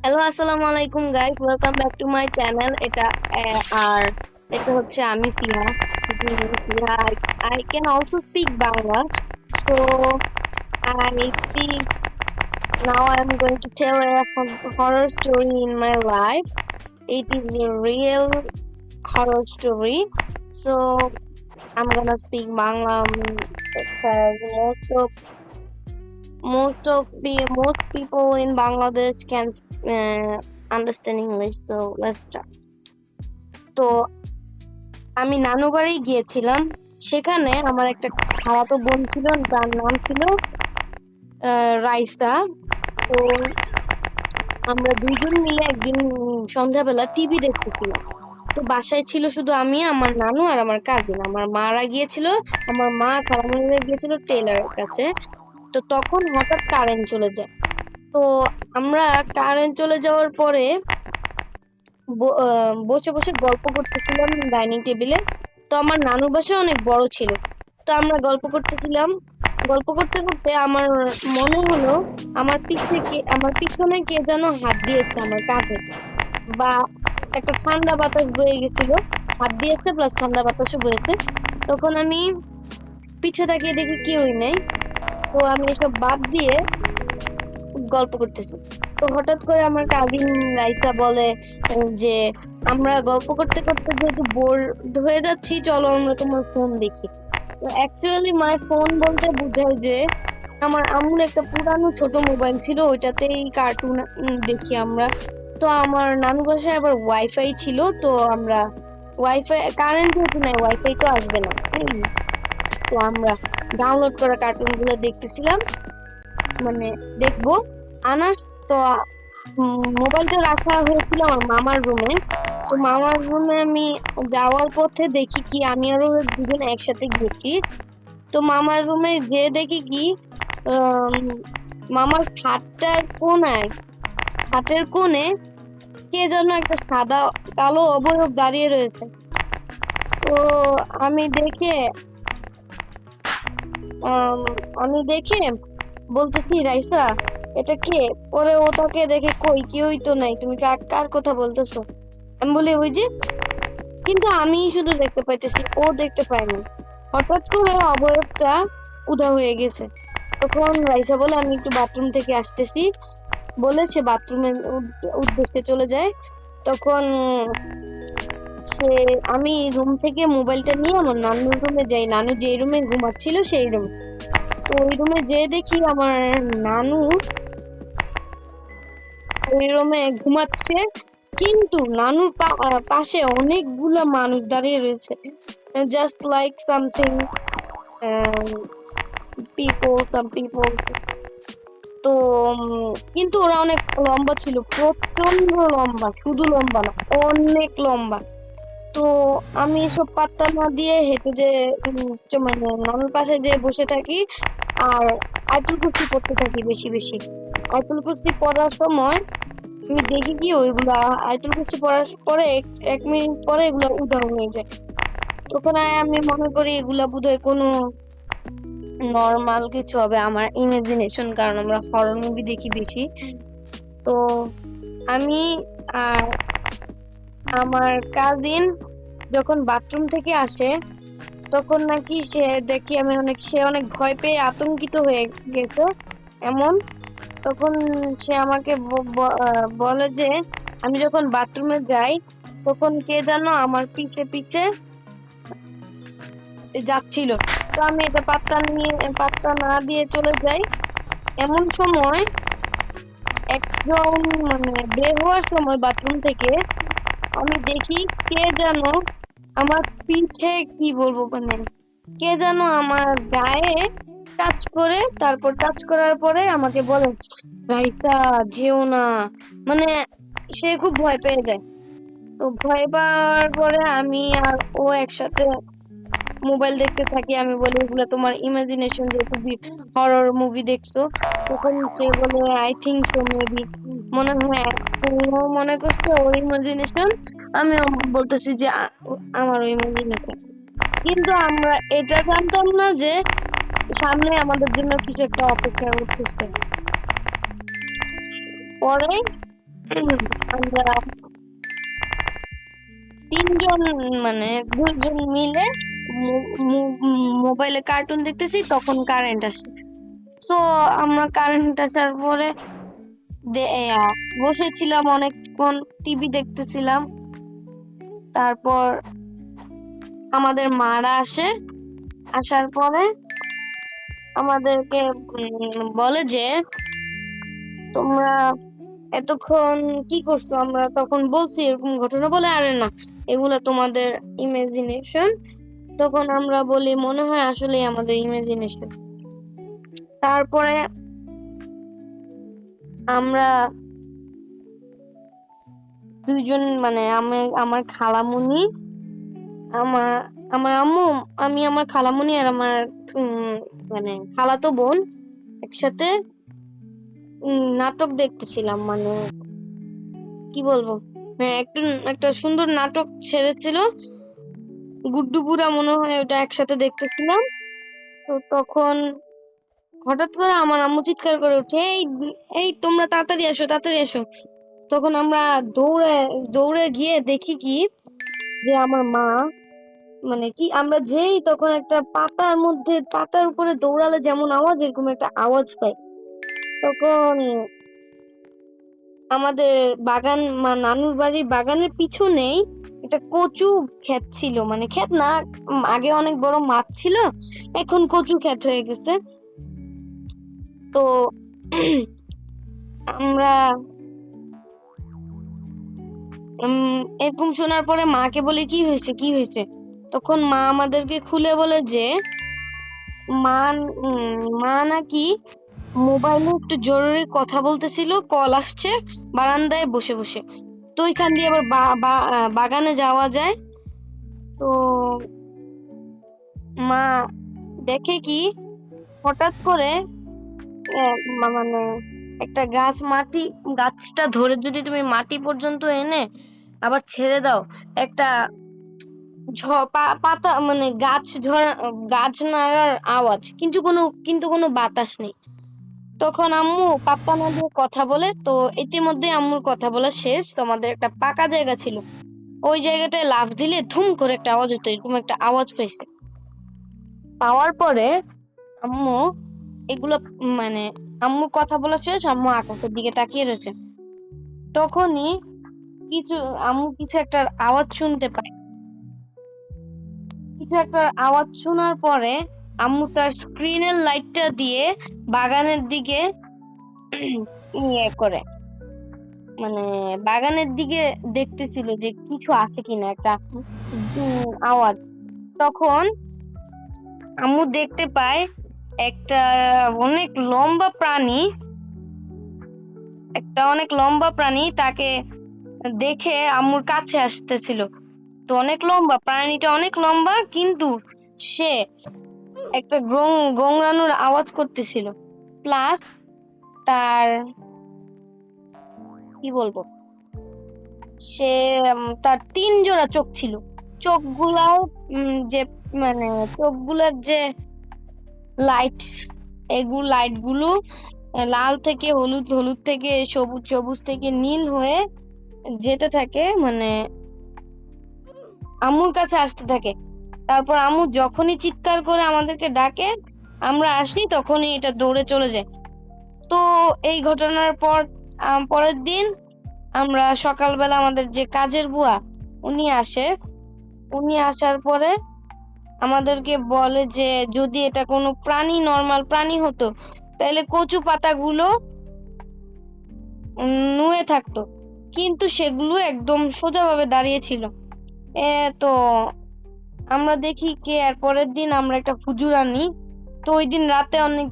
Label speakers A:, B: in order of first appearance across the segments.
A: Hello, আসসালামু আলাইকুম guys, welcome back to my channel. আর এটা হচ্ছে আমি ফিহা। This is me, ফিহা। I can also speak Bangla, so I speak now. I'm going to tell a horror story in my life. It is a real horror story, so I'm gonna speak Bangla because most people in Bangladesh can understand English. So let's start. তো আমি নানু বাড়ি গিয়েছিলাম। সেখানে আমার একটা খালাতো বোন ছিল, তার নাম ছিল রাইসা। তো আমরা দুইজন মিলে একদিন সন্ধ্যাবেলা টিভি দেখতেছিলাম। তো বাসায় ছিল শুধু আমি, আমার নানু আর আমার কাজিন। আমার মারা গিয়েছিল, আমার মা খালামণিরা গিয়েছিল টেলারের কাছে। তো তখন হঠাৎ কারেন্ট চলে যায়। তো আমরা কারেন্ট চলে যাওয়ার পরে বসে বসে গল্প করতেছিলাম ডাইনিং টেবিলে। তো আমার নানুর বাসা অনেক বড় ছিল। তো আমরা গল্প করতেছিলাম। গল্প করতে করতে আমার মনে হলো আমার পিছনে কে যেন হাত দিয়েছে আমার কাঁধে, বা একটা ঠান্ডা বাতাস বয়ে গেছিল। হাত দিয়েছে প্লাস ঠান্ডা বাতাসও বয়েছে। তখন আমি পিছে তাকিয়ে দেখি কেউই নেই। তো আমি এসব বাদ দিয়ে গল্প করতেছি। তো হঠাৎ করে আমার কাজিন রাইসা বলে যে আমরা গল্প করতে করতে যেহেতু বোর হয়ে যাচ্ছি, চলো আমরা তোমার ফোন দেখি। তো অ্যাকচুয়ালি মাই ফোন বলতে বোঝায় যে আমার আম্মুর একটা পুরানো ছোট মোবাইল ছিল, ওইটাতেই কার্টুন দেখি আমরা। তো আমার নানু বাসায় আবার ওয়াইফাই ছিল, তো আমরা ওয়াইফাই কারেন্ট যেহেতু নাই, ওয়াইফাই তো আসবে না। তো আমরা ডাউনলোড করা কার্টুন গুলো দেখতেছিলাম, মানে দেখবো আনাস। তো মোবাইলটা রাখা হয়েছিল আমার মামার রুমে। তো মামার রুমে আমি যাওয়ার পথে দেখি কি, আমি আরো দুজন একসাথে গেছি। তো মামার রুমে যে দেখি কি, আম, মামার খাটের কোণে কে যেন একটা সাদা কালো অবয়ব দাঁড়িয়ে রয়েছে। তো আমি দেখে আম, আমি দেখে বলতেছি, রাইসা এটা কে? পরে ও তাকে দেখে, কই কেউই তো নাই, তুমি কার কথা বলতেছো? আমি বলি ওই যে। কিন্তু আমি শুধু দেখতে পাইতেছি, ও দেখতে পায়নি। হঠাৎ করে অবয়বটা উধাও হয়ে গেছে। তখন রাইসা বলে আমি একটু বাথরুম থেকে আসতেছি, বলে সে বাথরুমের উদ্দেশ্যে চলে যায়। তখন সে আমি রুম থেকে মোবাইলটা নিয়ে আমার নানুর রুমে যাই, নানু যে রুমে ঘুমাচ্ছিল সেই রুম। তো ওই রুমে যেয়ে দেখি আমার নানু ওই রুমে ঘুমাচ্ছে, কিন্তু নানুর পাশে অনেকগুলা মানুষ দাঁড়িয়ে রয়েছে, জাস্ট লাইক সামথিং পিপল। তো কিন্তু ওরা অনেক লম্বা ছিল, প্রচন্ড লম্বা, শুধু লম্বা না, অনেক লম্বা। তো আমি এসব পাত্তা না দিয়ে হেঁটে যে মানে নানুর পাশে যে বসে থাকি, আর আয়তুল কুরসি পড়তে থাকি বেশি বেশি। আয়তুল কুরসি পড়ার সময় আমি দেখি কি, ওইগুলা আয়তুল কুরসি পড়ার পরে এক মিনিট পরে এগুলা উধাও হয়ে যায়। তখন আমি মনে করি এগুলা বোধহয় কোনো নর্মাল কিছু হবে, আমার ইমাজিনেশন, কারণ আমরা হরর মুভি দেখি বেশি। তো আমি আর আমার কাজিন যখন বাথরুম থেকে আসে, তখন নাকি সে অনেক ভয় পেয়ে আতঙ্কিত হয়ে গেছে এমন। তখন সে আমাকে বলে যে আমি যখন বাথরুমে যাই, তখন কে যেন আমার পিছে পিছে যাচ্ছিল। তো আমি এটা পাত্তা না দিয়ে চলে যাই। এমন সময় একজন, মানে বের হওয়ার সময় বাথরুম থেকে আমি দেখি কে যেন আমার পিছে, কি বলবো, মানে কে যেন আমার গায়ে টাচ করে, তারপর টাচ করার পরে আমাকে বলে, রাইসা যেও না। মানে সে খুব ভয় পেয়ে যায়। তো ভয় পাওয়ার পরে আমি আর ও একসাথে মোবাইল দেখতে থাকি। আমি বলি, এগুলো তোমার ইমাজিনেশন, যেহেতু হরর মুভি দেখছো। তখন সে বলে, আই থিংক সো, মেবি, মনে হয় ও মনে করছে ওর ইমাজিনেশন। আমিও বলতেছি যে আমারও ইমাজিনেশন। কিন্তু আমরা এটা জানতাম না যে সামনে আমাদের জন্য কিছু একটা অপেক্ষা করতেছে। পরে আমরা তিনজন, মানে দুইজন মিলে মোবাইলে কার্টুন দেখতেছি, তখন কারেন্ট আসে। তো আমরা কারেন্ট আসার পরে বসেছিলাম অনেকক্ষণ, টিভি দেখতেছিলাম। তারপর আমাদের মারা আসে, আসার পরে আমাদেরকে বলে যে তোমরা এতক্ষণ কি করছো। আমরা তখন বলছি এরকম ঘটনা, বলে আরে না, এগুলা তোমাদের ইমাজিনেশন। তখন আমরা বলি মনে হয় আসলে আমাদের ইমাজিনেশন। তারপরে আমরা দুইজন, মানে আমি, আমার খালামুনি, আমার আমার আম্মু, আমি, আমার খালামুনি আর আমার মানে খালাতো বোন একসাথে নাটক দেখতেছিলাম। মানে কি বলবো, হ্যাঁ, একটা সুন্দর নাটক ছেড়েছিল, গুড্ডু বুড়া মনে হয়, ওটা একসাথে দেখতেছিলাম। তো তখন হঠাৎ করে আমার আম্মু চিৎকার করে উঠে, এই এই তোমরা তাড়াতাড়ি এসো, তাড়াতাড়ি এসো। তখন আমরা দৌড়ে দৌড়ে গিয়ে দেখি কি, যে আমার মা, মানে কি, আমরা যেই তখন একটা পাতার উপরে দৌড়ালে যেমন আওয়াজ, এরকম একটা আওয়াজ পাই। তখন আমাদের বাগান, নানুর বাড়ির বাগানের পিছনেই একটা কচু ক্ষেত ছিল, মানে ক্ষেত না, আগে অনেক বড় মাঠ ছিল, এখন কচু ক্ষেত হয়ে গেছে। তো আমরা এরকম শোনার পরে মাকে বলি কি হয়েছে, কি হয়েছে। তখন মা আমাদেরকে খুলে বলে যে মা মা নাকি মোবাইলে একটু জরুরি কথা বলতেছিল, কল আসছে, বারান্দায় বসে বসে। তো ওইখান দিয়ে আবার বাগানে যাওয়া যায়। তো মা দেখে কি, হঠাৎ করে মানে একটা গাছটা ধরে যদি তুমি মাটি পর্যন্ত এনে আবার ছেড়ে দাও, একটা পাতা, মানে গাছ নাড়ার আওয়াজ, কিন্তু কোনো বাতাস নেই। তখন আম্মু পাত্তা না দিয়ে কথা বলে। তো ইতিমধ্যে আম্মুর কথা বলা শেষ, তোমাদের একটা পাকা জায়গা ছিল, ওই জায়গাটায় লাফ দিলে ধুম করে একটা আওয়াজ হতো, এরকম একটা আওয়াজ পাইছে। পাওয়ার পরে আম্মু এগুলো, মানে আম্মু কথা বলা শেষ, আম্মু আকাশের দিকে তাকিয়ে রয়েছে। তখনই কিছু আম্মু কিছু একটা আওয়াজ শুনতে পায়। কিছু একটা আওয়াজ শোনার পরে আম্মু তার স্ক্রিনের লাইটটা দিয়ে বাগানের দিকে ইয়ে করে, মানে বাগানের দিকে দেখতেছিল যে কিছু আছে কিনা, একটা আওয়াজ। তখন আম্মু দেখতে পায় একটা অনেক লম্বা প্রাণী, তাকে দেখে আম্মুর কাছে আসতেছিল। তো অনেক লম্বা প্রাণীটা, অনেক লম্বা, কিন্তু সে একটা গোংরানোর আওয়াজ করতেছিল। প্লাস তার, কি বলবো, সে তার 3 জোড়া চোখ ছিল। চোখগুলাও যে, মানে চোখগুলার যে লাইট, লাইটগুলো লাল থেকে হলুদ, হলুদ থেকে সবুজ, সবুজ থেকে নীল হয়ে যেতে থাকে, মানে আম্মুর কাছে আসতে থাকে। তারপর আম্মু যখনই চিৎকার করে আমাদেরকে ডাকে, আমরা আসি, তখনই এটা দৌড়ে চলে যায়। তো এই ঘটনার পরের দিন আমরা সকালবেলা আমাদের যে কাজের বুয়া, উনি আসে। উনি আসার পরে আমাদেরকে বলে যে যদি এটা কোনো প্রাণী, নর্মাল প্রাণী হতো, তাহলে কচু পাতাগুলো নুয়ে থাকতো, কিন্তু সেগুলো একদম সোজাভাবে দাঁড়িয়ে ছিল। তো আমরা দেখি কে, এর পরের দিন আমরা একটা হুজুর আনি। তো ওই দিন রাতে অনেক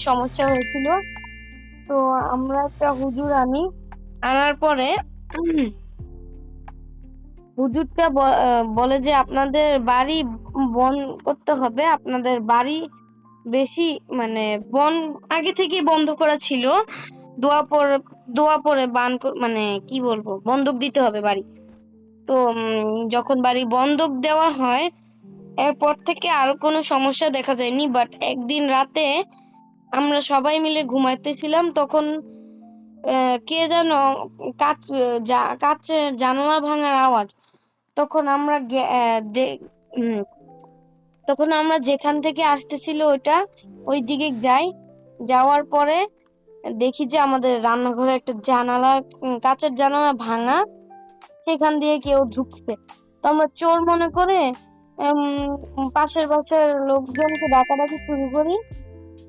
A: সমস্যা হয়েছিল। তো আমরা একটা হুজুর আনি, আনার পরে হুজুরটা বলে যে আপনাদের বাড়ি বন করতে হবে, আপনাদের বাড়ি বেশি, মানে বন আগে থেকেই বন্ধ করা ছিল, দোয়া পরে মানে কি বলবো, বন্ধক দিতে হবে বাড়ি। তো যখন বাড়ি বন্ধক দেওয়া হয়, এরপর থেকে আর কোনো সমস্যা দেখা যায়নি। বাট একদিন রাতে আমরা সবাই মিলে ঘুমাইতেছিলাম, তখন কে যেন কাচ কাচের জানালা ভাঙার আওয়াজ। তখন আমরা উম, তখন আমরা যেখান থেকে আসতেছিল ওইটা ওই দিকে যাই। যাওয়ার পরে দেখি যে আমাদের রান্নাঘরে একটা জানালা, কাচের জানালা ভাঙা, সেখান দিয়ে কেউ ঢুকছে। তো আমরা চোর মনে করে পাশের বাসার লোকজনকে ডাকাডাকি শুরু করি।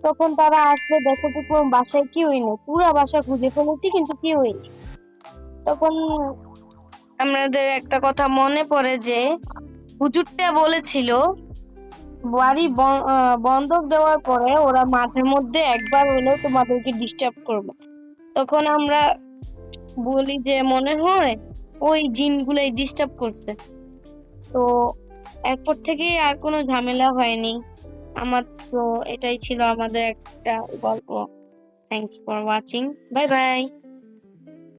A: তখন তারা আসলে দেখে যে কোনো বাসায় কেউই নেই, পুরা বাসা খুঁজে ফেলেছি কিন্তু কেউই নেই। তখন আমাদের একটা কথা মনে পড়ে যে হুজুরটা বলেছিল বাড়ি বন্ধক দেওয়ার পরে ওরা মাঝে মধ্যে একবার হলেও তোমাদেরকে ডিস্টার্ব করবে। তখন আমরা বলি যে মনে হয় ওই জিনগুলাই ডিস্টার্ব করছে। তো এরপর থেকে আর কোনো ঝামেলা হয়নি আমার। তো এটাই ছিল আমাদের একটা গল্প। Thanks for watching. Bye bye.